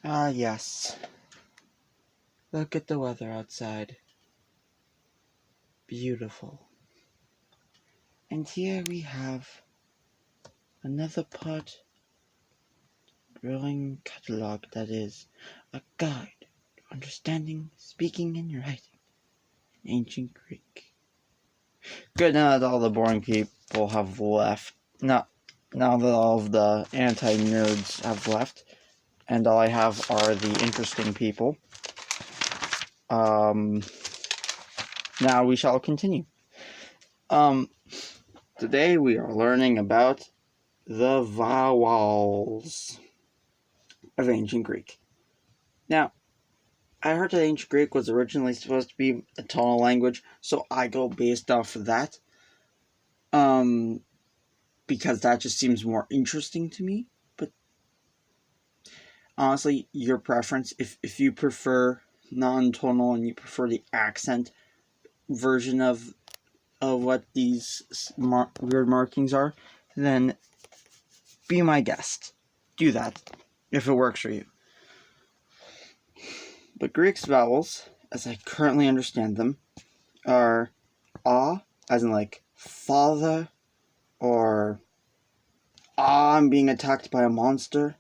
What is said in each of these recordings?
Ah, yes. Look at the weather outside. Beautiful. And here we have another part growing catalog that is a guide to understanding, speaking, and writing in ancient Greek. Good, now that all the boring people have left. Now that all of the anti-nerds have left, and all I have are the interesting people. Now we shall continue. Today we are learning about the vowels of ancient Greek. Now, I heard that ancient Greek was originally supposed to be a tonal language, so I go based off of that. Because that just seems more interesting to me. But honestly, your preference, if you prefer non-tonal and you prefer the accent version of what these weird markings are, then be my guest. Do that, if it works for you. But Greek's vowels, as I currently understand them, are as in like father, or I'm being attacked by a monster,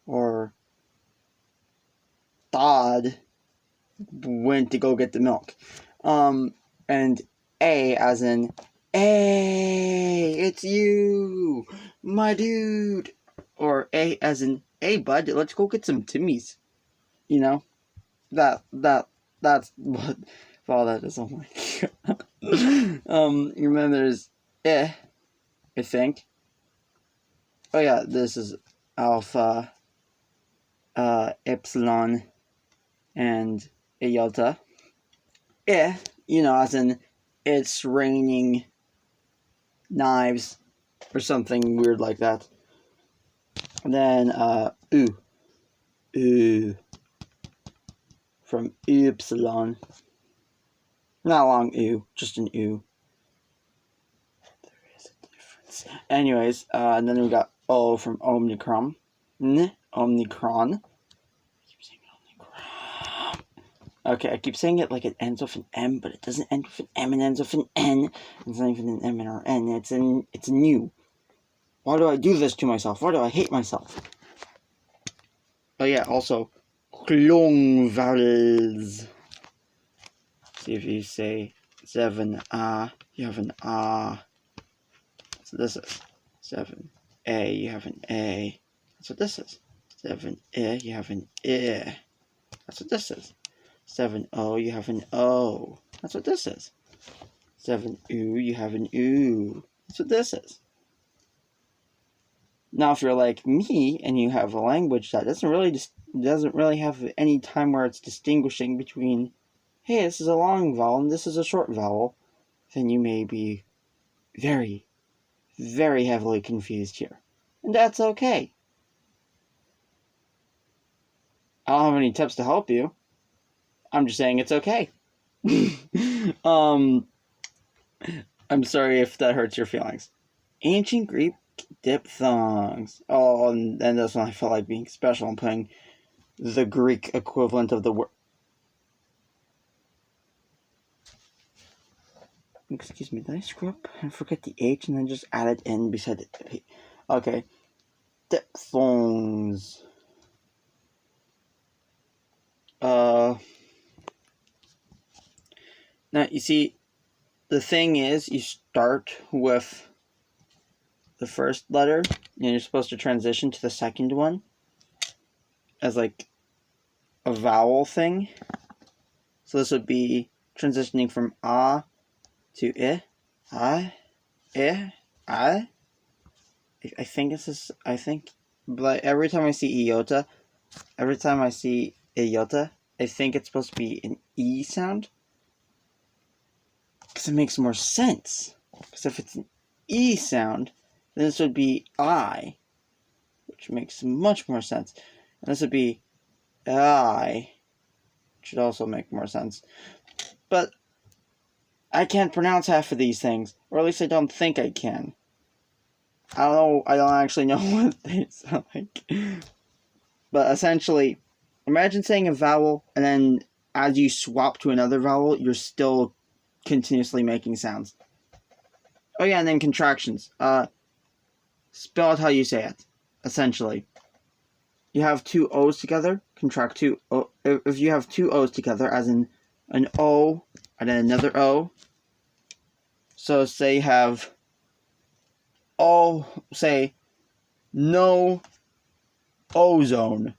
or Todd went to go get the milk. And A as in, hey, it's you, my dude. Or A as in, hey, bud, let's go get some Timmies. You know? That's what all that is. Oh my god. Remember there's I think. Oh yeah, this is alpha, epsilon, and iota. As in, it's raining knives, or something weird like that. And then, ooh, from epsilon. Not long ooh, just an ooh. There is a difference. Anyways, and then we got O from omicron. Omicron. Okay, I keep saying it like it ends with an M, but it doesn't end with an M, it ends with an N. It's not even an M or N, it's a new. Why do I do this to myself? Why do I hate myself? Oh yeah, also, long vowels. See if you say 7 you have an So this is 7 A, you have an A. That's what this is. 7 I, you have an I. That's what this is. 7 O, you have an O. That's what this is. 7 oo, you have an oo. That's what this is. Now, if you're like me and you have a language that doesn't really have any time where it's distinguishing between, hey, this is a long vowel and this is a short vowel, then you may be very, very heavily confused here. And that's okay. I don't have any tips to help you. I'm just saying it's okay. I'm sorry if that hurts your feelings. Ancient Greek dipthongs. Oh, and that's when I felt like being special and putting the Greek equivalent of the word. Excuse me, did I screw up and forget the H and then just add it in beside the P? Okay. Dipthongs. Now, you see, the thing is, you start with the first letter, and you're supposed to transition to the second one as like a vowel thing. So this would be transitioning from A to I. I think this is, but every time I see iota, I think it's supposed to be an E sound. Because it makes more sense. Because if it's an E sound, then this would be I, which makes much more sense. And this would be I, which should also make more sense. But I can't pronounce half of these things, or at least I don't think I can. I don't actually know what they sound like. But essentially, imagine saying a vowel, and then as you swap to another vowel, you're still continuously making sounds. Oh yeah, and then contractions. Spell out how you say it, essentially. You have two O's together, contract two O. If you have two O's together, as in an O and then another O. So say you have say no ozone.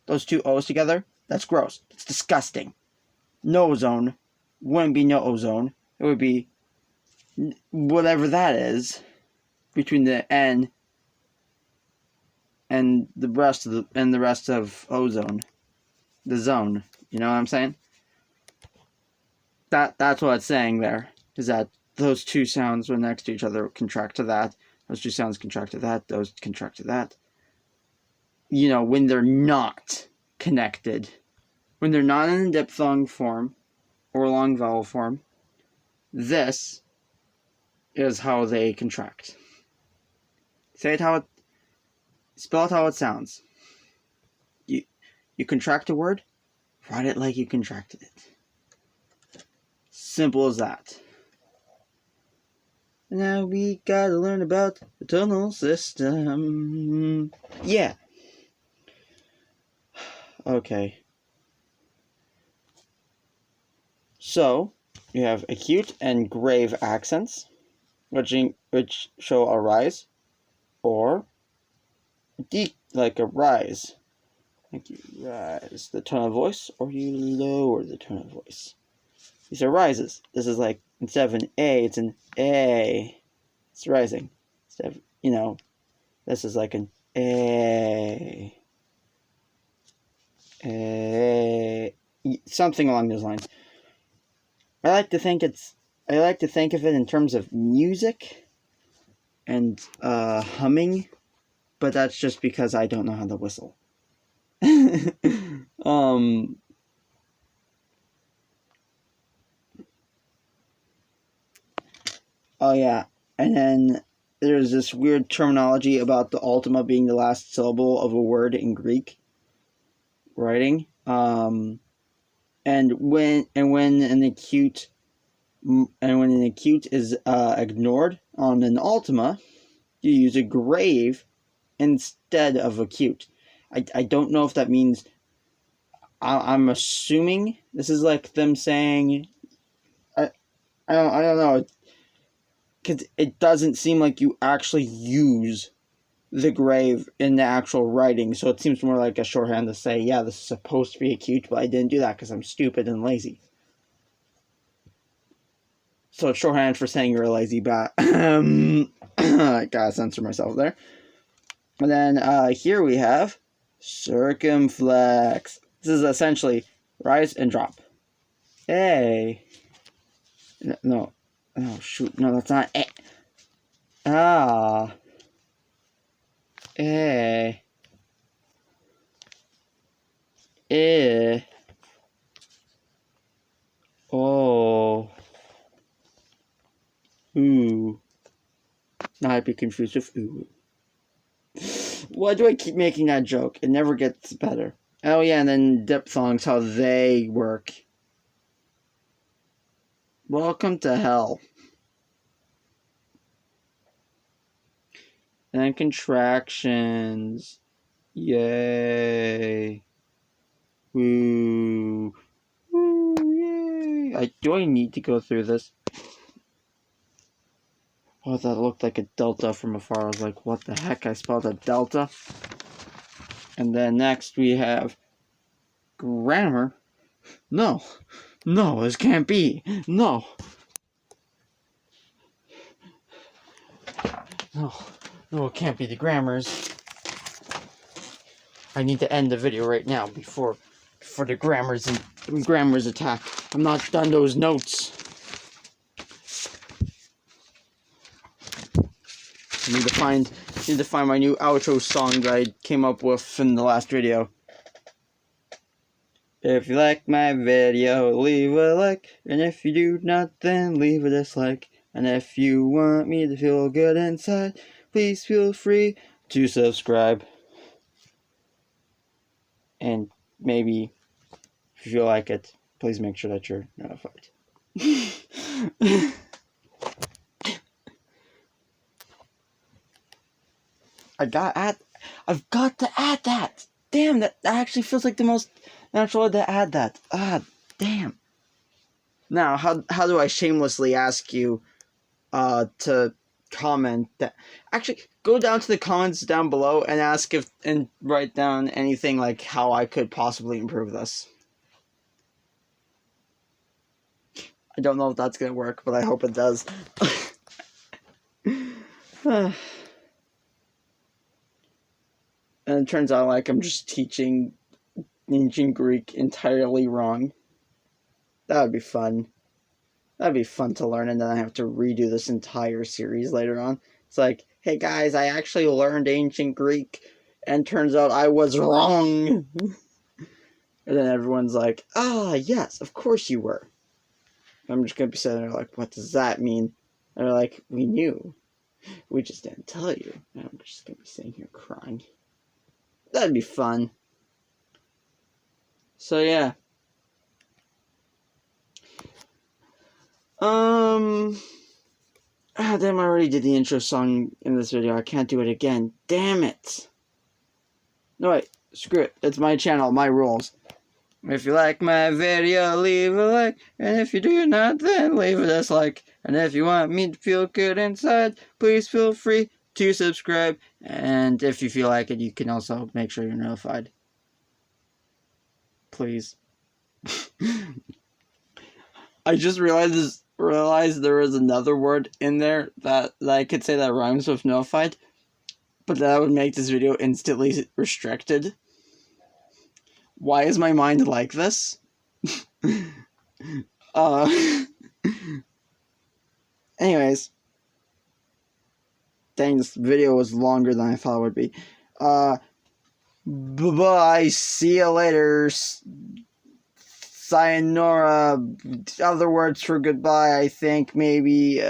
Those two O's together, that's gross. It's disgusting. No ozone wouldn't be no ozone. It would be whatever that is between the N and the rest of ozone, the zone. You know what I'm saying? That's what it's saying there. Is that those two sounds when next to each other contract to that. Those two sounds contract to that. Those contract to that. You know, when they're not connected, when they're not in a diphthong form or long vowel form, this is how they contract. Say it how it. Spell it how it sounds. You contract a word, write it like you contracted it. Simple as that. Now we gotta learn about the tonal system. Yeah. Okay. So, you have acute and grave accents, which show a rise, or like a rise. Like you rise the tone of voice, or you lower the tone of voice. These are rises. This is like, instead of an A, it's an A. It's rising. Instead of, this is like an A. A. Something along those lines. I like to think of it in terms of music and humming, but that's just because I don't know how to whistle. Oh yeah, and then there's this weird terminology about the ultima being the last syllable of a word in Greek writing. And when an acute is ignored on an ultima, you use a grave instead of acute. I don't know if that means. I'm assuming this is like them saying. I don't know. Because it doesn't seem like you actually use the grave in the actual writing, so it seems more like a shorthand to say, yeah, this is supposed to be acute, but I didn't do that because I'm stupid and lazy. So it's shorthand for saying you're a lazy bat. I gotta censor myself there. And then here we have circumflex. This is essentially rise and drop. A. No. Oh, shoot. No, that's not A. Ah. A. I. Oh. Ooh. Now I'd be confused with ooh. Why do I keep making that joke? It never gets better. Oh yeah, and then dipthongs, how they work. Welcome to hell. And then contractions. Yay. Woo. Woo, yay. Do I need to go through this? Oh, that looked like a delta from afar. I was like, what the heck? I spelled a delta. And then next we have grammar. No. No, this can't be. No. No. No, it can't be the grammars. I need to end the video right now before the grammars attack. I'm not done those notes. I need to find my new outro song that I came up with in the last video. If you like my video, leave a like, and if you do not, then leave a dislike. And if you want me to feel good inside, please feel free to subscribe. And maybe if you feel like it, please make sure that you're notified. I've got to add that. Damn, that actually feels like the most natural way to add that. Damn. Now, how do I shamelessly ask you to comment that? Actually, go down to the comments down below and ask and write down anything like how I could possibly improve this. I don't know if that's gonna work, but I hope it does. And it turns out like I'm just teaching ancient Greek entirely wrong. That would be fun. That'd be fun to learn, and then I have to redo this entire series later on. It's like, hey guys, I actually learned ancient Greek, and turns out I was wrong. And then everyone's like, yes, of course you were. I'm just gonna be sitting there like, what does that mean? And they're like, we knew. We just didn't tell you. And I'm just gonna be sitting here crying. That'd be fun. So yeah. Damn, I already did the intro song in this video. I can't do it again. Damn it. No, wait. Screw it. It's my channel, my rules. If you like my video, leave a like. And if you do not, then leave a dislike. And if you want me to feel good inside, please feel free to subscribe. And if you feel like it, you can also make sure you're notified. Please. I just realized there was another word in there that I could say that rhymes with notified, but that would make this video instantly restricted. Why is my mind like this? Anyways. Dang, this video was longer than I thought it would be. Bye-bye, see you later. Sayonara, other words for goodbye, I think, maybe,